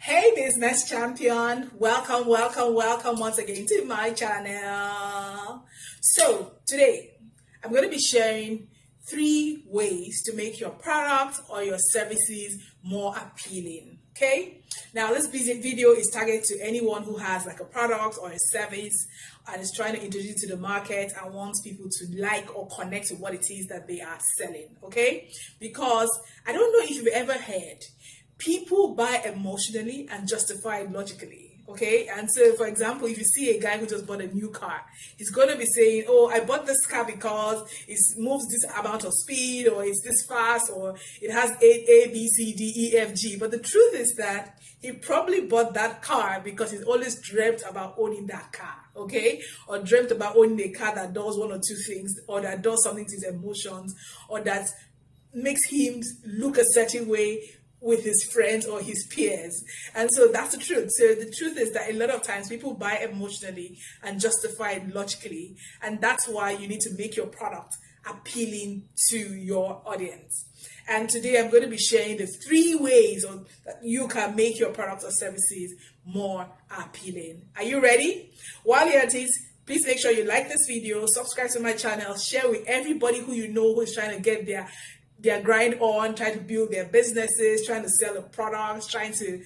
Hey business champion, welcome once again to my channel. So today I'm going to be sharing 3 ways to make your product or your services more appealing. Okay, now this video is targeted to anyone who has like a product or a service and is trying to introduce it to the market and wants people to like or connect to what it is that they are selling. Okay, because I don't know if you've ever heard, people buy emotionally and justify logically. Okay, and so for example, if you see a guy who just bought a new car, he's going to be saying, oh, I bought this car because it moves this amount of speed, or it's this fast, or it has A, B, C, D, E, F, G. But the truth is that he probably bought that car because he's always dreamt about owning that car, okay, or dreamt about owning a car that does 1 or 2 things, or that does something to his emotions, or that makes him look a certain way with his friends or his peers. And so that's the truth. So the truth is that a lot of times people buy emotionally and justify it logically, and that's why you need to make your product appealing to your audience. And today I'm going to be sharing the 3 ways that you can make your products or services more appealing. Are you ready? While you're at it, please make sure you like this video, subscribe to my channel, share with everybody who you know who is trying to get their grind on, trying to build their businesses, trying to sell a product, trying to,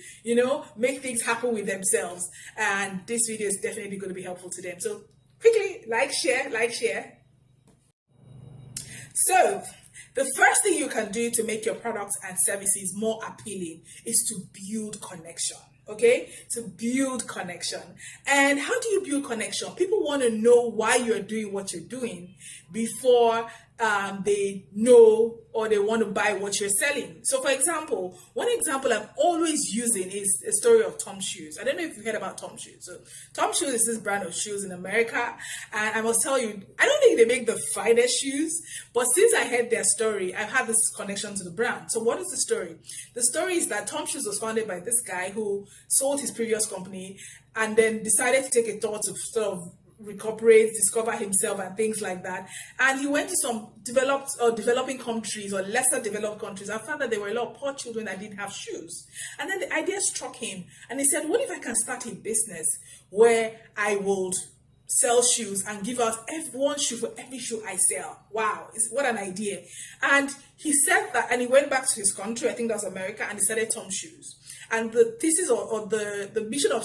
make things happen with themselves. And this video is definitely going to be helpful to them. So quickly, like, share. So the first thing you can do to make your products and services more appealing is to build connection. Okay, to build connection. And how do you build connection? People want to know why you're doing what you're doing before they know or they want to buy what you're selling. So for example, one example I'm always using is a story of Tom Shoes. I don't know if you heard about Tom Shoes. So Tom Shoes is this brand of shoes in America, and I must tell you, I don't think they make the finest shoes, but since I heard their story, I've had this connection to the brand. So what is the story? The story is that Tom Shoes was founded by this guy who sold his previous company and then decided to take a thought to sort of recuperate, discover himself and things like that. And he went to some developed or developing countries or lesser developed countries and found that there were a lot of poor children that didn't have shoes. And then the idea struck him and he said, what if I can start a business where I would sell shoes and give out one shoe for every shoe I sell? Wow, what an idea. And he said that, and he went back to his country, I think that was America, and he started Tom Shoes. And the thesis or the mission of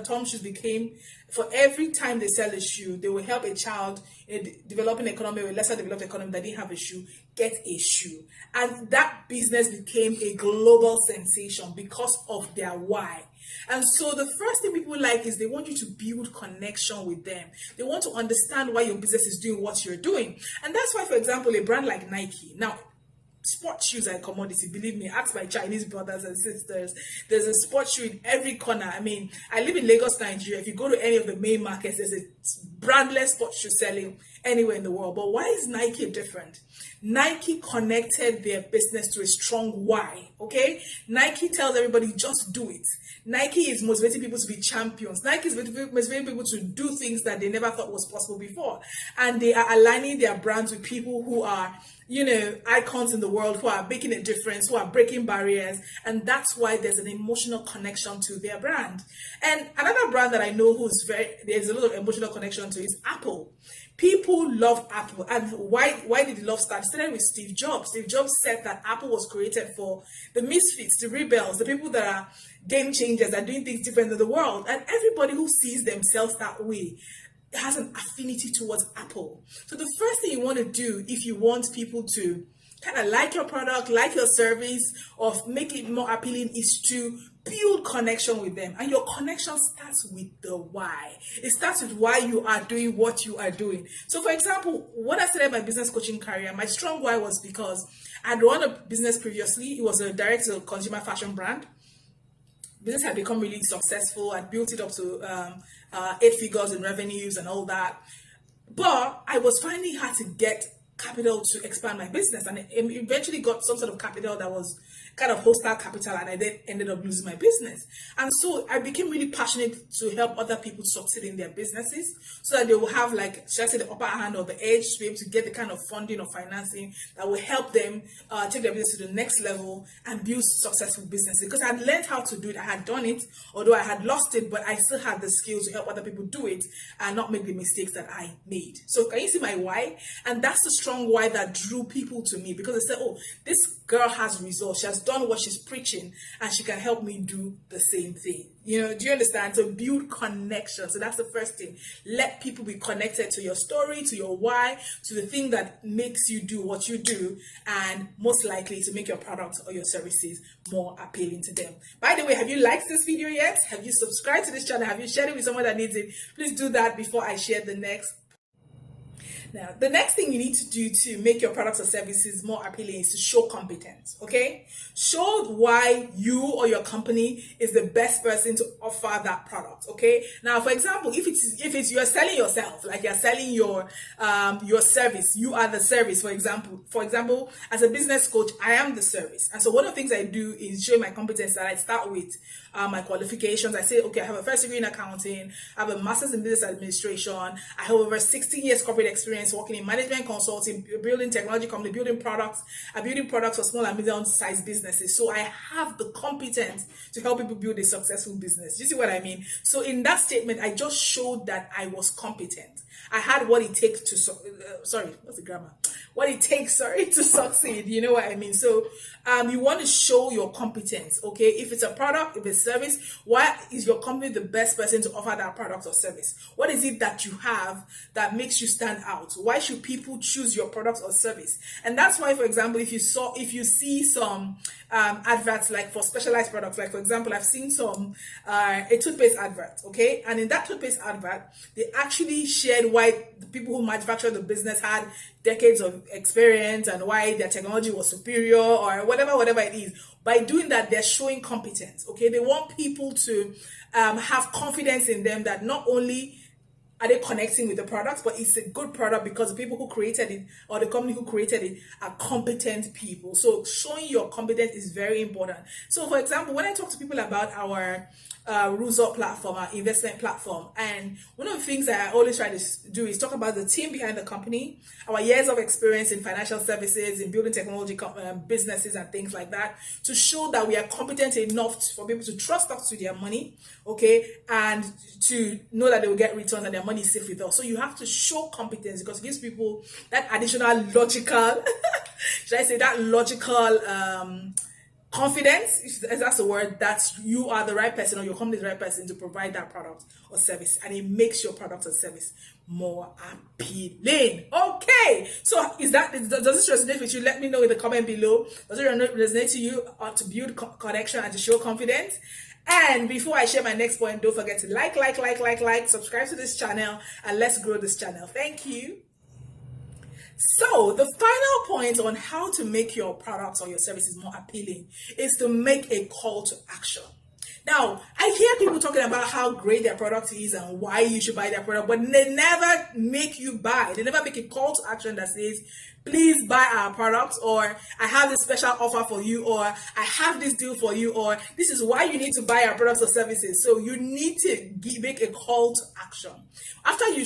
Tom Shoes became, for every time they sell a shoe, they will help a child in a developing economy or a lesser developed economy that didn't have a shoe get a shoe. And that business became a global sensation because of their why. And so the first thing people like is they want you to build connection with them. They want to understand why your business is doing what you're doing. And that's why, for example, a brand like Nike. Now, sports shoes are a commodity, believe me. Ask my Chinese brothers and sisters. There's a sports shoe in every corner. I mean, I live in Lagos, Nigeria. If you go to any of the main markets, there's a brandless sports shoe selling anywhere in the world. But why is Nike different? Nike connected their business to a strong why. Okay, Nike tells everybody, just do it. Nike is motivating people to be champions. Nike is motivating people to do things that they never thought was possible before. And they are aligning their brands with people who are, icons in the world, who are making a difference, who are breaking barriers. And that's why there's an emotional connection to their brand. And another brand that I know there's a lot of emotional connection to is Apple. People love Apple. And why did the love start? It started with Steve Jobs. Steve Jobs said that Apple was created for the misfits, the rebels, the people that are game changers and doing things different than the world. And everybody who sees themselves that way has an affinity towards Apple. So the first thing you want to do if you want people to kind of like your product, like your service, or make it more appealing, is to build connection with them. And your connection starts with the why. It starts with why you are doing what you are doing. So for example, when I started my business coaching career, my strong why was because I'd run a business previously. It was a direct-to-consumer fashion brand. Business had become really successful. I'd built it up to 8 figures in revenues and all that. But I was finding it hard to get capital to expand my business, and eventually got some sort of capital that was kind of hostile capital, and I then ended up losing my business. And so I became really passionate to help other people succeed in their businesses, so that they will have, like, should I say, the upper hand or the edge to be able to get the kind of funding or financing that will help them take their business to the next level and build successful businesses. Because I had learned how to do it, I had done it, although I had lost it, but I still had the skills to help other people do it and not make the mistakes that I made. So can you see my why? And that's the strong why that drew people to me, because they said, oh, this girl has results, she has done what she's preaching, and she can help me do the same thing. You know, do you understand? So build connection. So that's the first thing. Let people be connected to your story, to your why, to the thing that makes you do what you do, and most likely to make your products or your services more appealing to them. By the way, have you liked this video yet? Have you subscribed to this channel? Have you shared it with someone that needs it? Please do that before I share the next. Now, the next thing you need to do to make your products or services more appealing is to show competence, okay? Show why you or your company is the best person to offer that product, okay? Now, for example, if it's you're selling yourself, like you're selling your service, you are the service, for example. For example, as a business coach, I am the service. And so one of the things I do is show my competence. That I start with my qualifications. I say, okay, I have a first degree in accounting, I have a master's in business administration, I have over 16 years corporate experience working in management consulting, building technology company, building products for small and medium-sized businesses. So I have the competence to help people build a successful business. You see what I mean? So in that statement, I just showed that I was competent. I had what it takes to what it takes to succeed. You know what I mean? So you want to show your competence, okay? If it's a product, if it's a service, why is your company the best person to offer that product or service? What is it that you have that makes you stand out? Why should people choose your product or service? And that's why, for example, if you see some adverts like for specialized products, like for example, I've seen some a toothpaste advert, okay? And in that toothpaste advert, they actually shared why the people who manufactured the business had decades of experience and why their technology was superior or whatever it is. By doing that, they're showing competence, okay? They want people to have confidence in them, that not only are they connecting with the product, but it's a good product because the people who created it or the company who created it are competent people. So showing your competence is very important. So for example, when I talk to people about our result platform, our investment platform, and one of the things that I always try to do is talk about the team behind the company, our years of experience in financial services, in building technology businesses and things like that, to show that we are competent enough for people to trust us with their money, okay, and to know that they will get returns and their money is safe with us. So you have to show competence, because it gives people that additional logical, should I say, that logical confidence, if that's the word, that you are the right person or your company is the right person to provide that product or service, and it makes your product or service more appealing. Okay, so does this resonate with you? Let me know in the comment below. Does it resonate to you to build connection and to show confidence? And before I share my next point, don't forget to like, subscribe to this channel, and let's grow this channel. Thank you. So the final point on how to make your products or your services more appealing is to make a call to action. Now, I hear people talking about how great their product is and why you should buy their product, but they never make you buy. They never make a call to action that says, please buy our products, or I have this special offer for you, or I have this deal for you, or this is why you need to buy our products or services. So you need to make a call to action. After you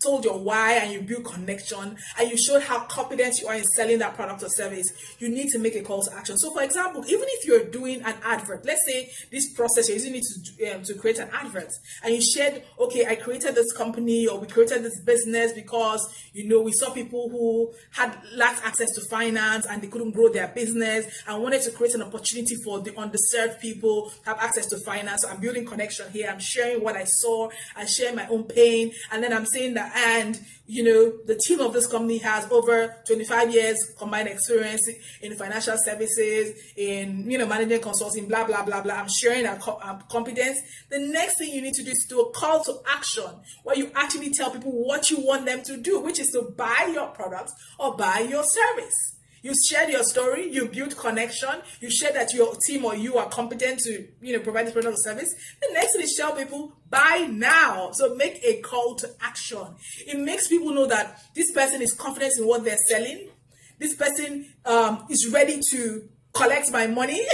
told your why and you build connection and you showed how confident you are in selling that product or service, you need to make a call to action. So for example, even if you're doing an advert, let's say this process you're using it to create an advert, and you shared, okay, I created this company or we created this business because, you know, we saw people who had lacked access to finance and they couldn't grow their business and wanted to create an opportunity for the underserved people to have access to finance. So I'm building connection here. I'm sharing what I saw. I share my own pain. And then I'm saying that, and you know, the team of this company has over 25 years combined experience in financial services, in, you know, management consulting, blah, blah, blah, blah. I'm sharing our competence. The next thing you need to do is do a call to action where you actually tell people what you want them to do, which is to buy your product or buy your service. You shared your story, you built connection, you shared that your team or you are competent to, you know, provide this product or service. The next thing is tell people, buy now. So make a call to action. It makes people know that this person is confident in what they're selling. This person is ready to collect my money?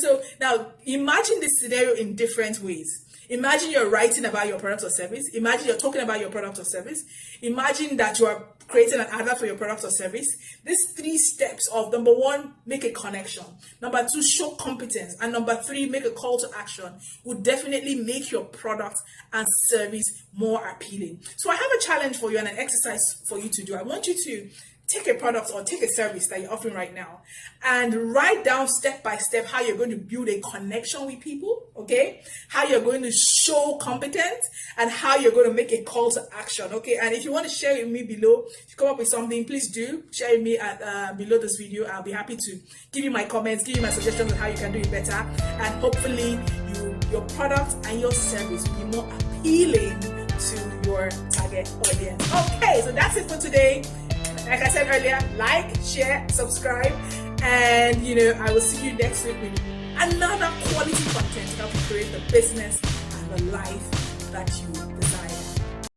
So now imagine this scenario in different ways. Imagine you're writing about your product or service. Imagine you're talking about your product or service. Imagine that you are creating an advert for your product or service. These 3 steps of number 1, make a connection. Number 2, show competence. And number 3, make a call to action would definitely make your product and service more appealing. So I have a challenge for you and an exercise for you to do. I want you to take a product or take a service that you're offering right now and write down step by step how you're going to build a connection with people, okay? How you're going to show competence and how you're going to make a call to action, okay? And if you want to share it with me below, if you come up with something, please do share with me at below this video. I'll be happy to give you my comments, give you my suggestions on how you can do it better, and hopefully your product and your service will be more appealing to your target audience. Okay, so that's it for today. Like I said earlier, like, share, subscribe, and I will see you next week with another quality content to help you create the business and the life that you